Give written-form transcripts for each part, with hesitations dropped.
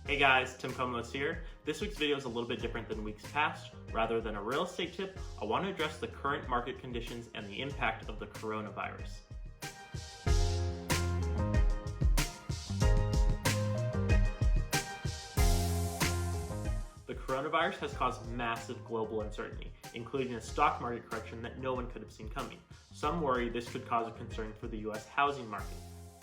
Hey guys, Tim Komlos here. This week's video is a little bit different than weeks past. Rather than a real estate tip, I want to address the current market conditions and the impact of the coronavirus. The coronavirus has caused massive global uncertainty, including a stock market correction that no one could have seen coming. Some worry this could cause a concern for the US housing market.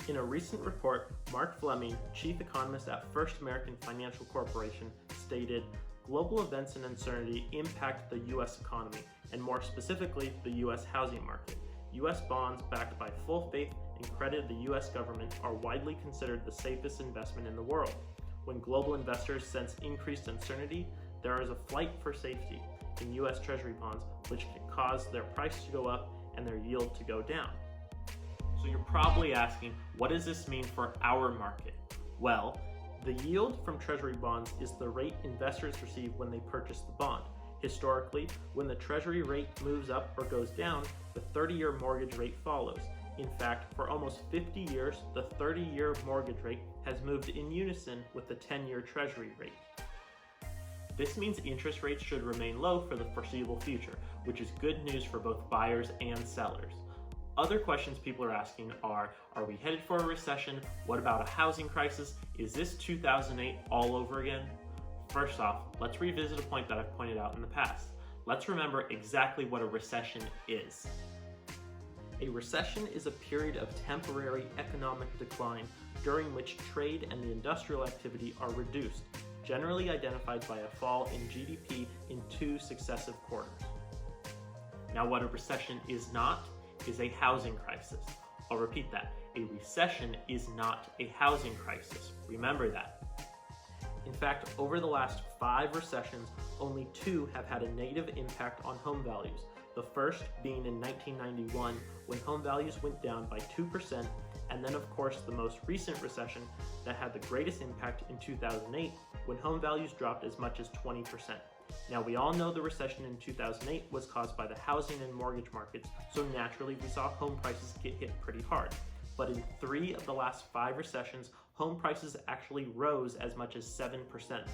In a recent report, Mark Fleming, chief economist at First American Financial Corporation, stated, "Global events and uncertainty impact the US economy, and more specifically, the US housing market. US bonds backed by full faith and credit of the US government are widely considered the safest investment in the world. When global investors sense increased uncertainty, there is a flight for safety in US Treasury bonds, which can cause their price to go up and their yield to go down." So you're probably asking, what does this mean for our market? Well, the yield from Treasury bonds is the rate investors receive when they purchase the bond. Historically, when the Treasury rate moves up or goes down, the 30-year mortgage rate follows. In fact, for almost 50 years, the 30-year mortgage rate has moved in unison with the 10-year Treasury rate. This means interest rates should remain low for the foreseeable future, which is good news for both buyers and sellers. Other questions people are asking are we headed for a recession? What about a housing crisis? Is this 2008 all over again? First off, let's revisit a point that I've pointed out in the past. Let's remember exactly what a recession is. A recession is a period of temporary economic decline during which trade and the industrial activity are reduced, generally identified by a fall in GDP in 2 successive quarters. Now, what a recession is not is a housing crisis. I'll repeat that. A recession is not a housing crisis. Remember that. In fact, over the last 5 recessions, only 2 have had a negative impact on home values. The first being in 1991, when home values went down by 2%, and then of course the most recent recession that had the greatest impact in 2008, when home values dropped as much as 20%. Now, we all know the recession in 2008 was caused by the housing and mortgage markets, so naturally we saw home prices get hit pretty hard. But in 3 of the last 5 recessions, home prices actually rose as much as 7%.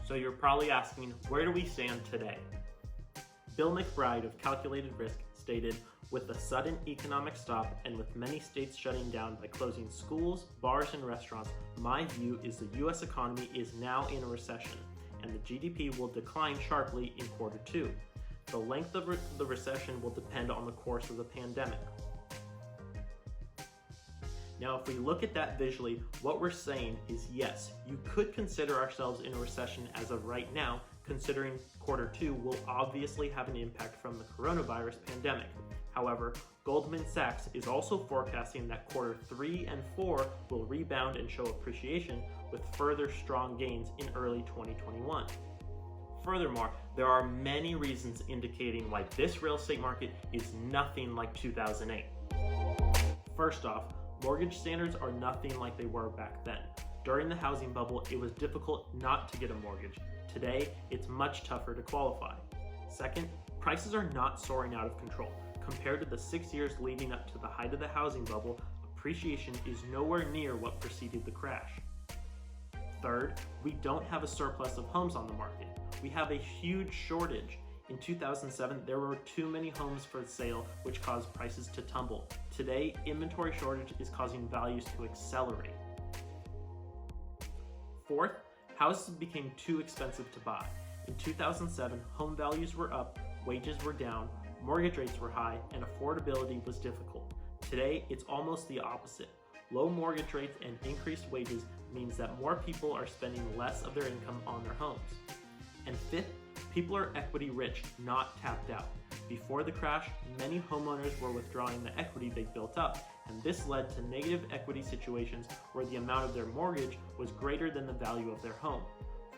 So you're probably asking, where do we stand today? Bill McBride of Calculated Risk stated, "With the sudden economic stop and with many states shutting down by closing schools, bars, and restaurants, my view is the US economy is now in a recession, and the GDP will decline sharply in quarter 2. The length of the recession will depend on the course of the pandemic." Now, if we look at that visually, what we're saying is yes, you could consider ourselves in a recession as of right now, considering quarter 2 will obviously have an impact from the coronavirus pandemic. However, Goldman Sachs is also forecasting that quarter 3 and 4 will rebound and show appreciation with further strong gains in early 2021. Furthermore, there are many reasons indicating why this real estate market is nothing like 2008. First off, mortgage standards are nothing like they were back then. During the housing bubble, it was difficult not to get a mortgage. Today, it's much tougher to qualify. Second, prices are not soaring out of control. Compared to the 6 years leading up to the height of the housing bubble, appreciation is nowhere near what preceded the crash. Third, we don't have a surplus of homes on the market. We have a huge shortage. In 2007, there were too many homes for sale, which caused prices to tumble. Today, inventory shortage is causing values to accelerate. Fourth, houses became too expensive to buy. In 2007, home values were up, wages were down, mortgage rates were high, and affordability was difficult. Today, it's almost the opposite. Low mortgage rates and increased wages means that more people are spending less of their income on their homes. And fifth, people are equity rich, not tapped out. Before the crash, many homeowners were withdrawing the equity they built up, and this led to negative equity situations where the amount of their mortgage was greater than the value of their home.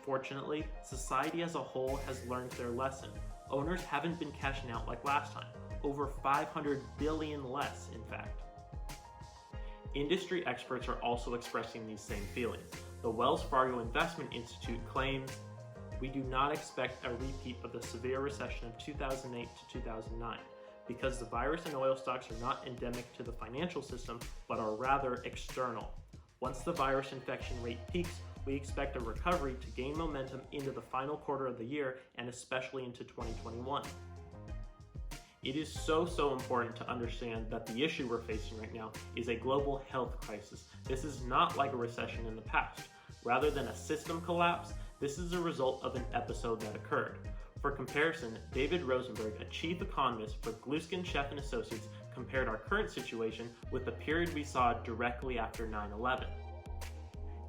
Fortunately, society as a whole has learned their lesson. Owners haven't been cashing out like last time, over 500 billion less, in fact. Industry experts are also expressing these same feelings. The Wells Fargo Investment Institute claims, "We do not expect a repeat of the severe recession of 2008 to 2009. because the virus and oil stocks are not endemic to the financial system, but are rather external. Once the virus infection rate peaks, we expect a recovery to gain momentum into the final quarter of the year and especially into 2021. It is so important to understand that the issue we're facing right now is a global health crisis. This is not like a recession in the past. Rather than a system collapse, this is a result of an episode that occurred. For comparison, David Rosenberg, a chief economist for Gluskin Sheff & Associates, compared our current situation with the period we saw directly after 9/11.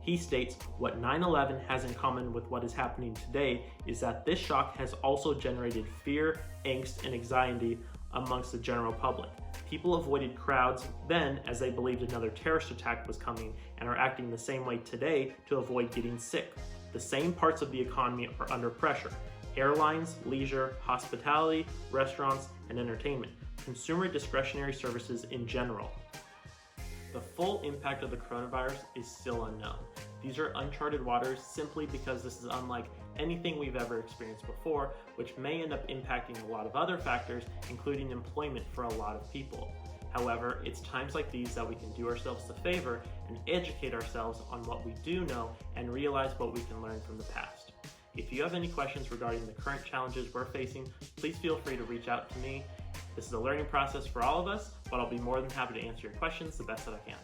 He states, what 9/11 has in common with what is happening today is that this shock has also generated fear, angst, and anxiety amongst the general public. People avoided crowds then as they believed another terrorist attack was coming and are acting the same way today to avoid getting sick. The same parts of the economy are under pressure: airlines, leisure, hospitality, restaurants, and entertainment, consumer discretionary services in general. The full impact of the coronavirus is still unknown. These are uncharted waters simply because this is unlike anything we've ever experienced before, which may end up impacting a lot of other factors, including employment for a lot of people. However, it's times like these that we can do ourselves the favor and educate ourselves on what we do know and realize what we can learn from the past. If you have any questions regarding the current challenges we're facing, please feel free to reach out to me. This is a learning process for all of us, but I'll be more than happy to answer your questions the best that I can.